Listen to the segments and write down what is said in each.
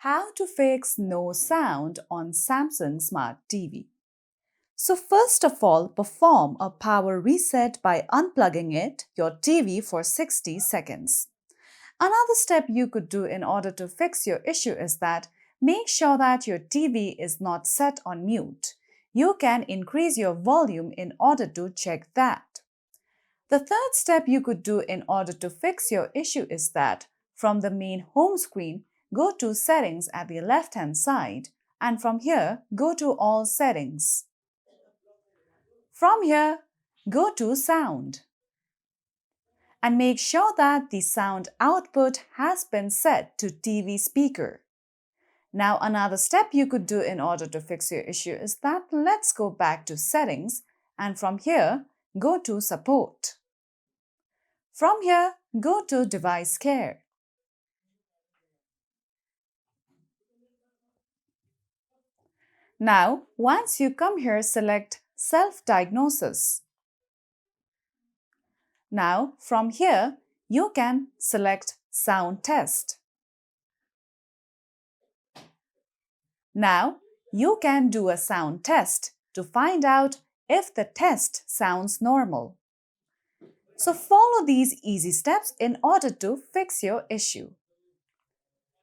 How to fix no sound on Samsung Smart TV. So first of all, perform a power reset by unplugging your TV for 60 seconds. Another step you could do in order to fix your issue is that make sure that your TV is not set on mute. You can increase your volume in order to check that. The third step you could do in order to fix your issue is that from the main home screen, go to Settings at the left-hand side, and from here, go to All Settings. From here, go to Sound. And make sure that the sound output has been set to TV speaker. Now, another step you could do in order to fix your issue is that let's go back to Settings, and from here, go to Support. From here, go to Device Care. Now, once you come here, select Self-Diagnosis. Now, from here, you can select Sound Test. Now, you can do a sound test to find out if the test sounds normal. So follow these easy steps in order to fix your issue.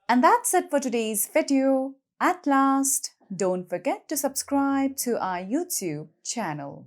And that's it for today's video. At last, don't forget to subscribe to our YouTube channel.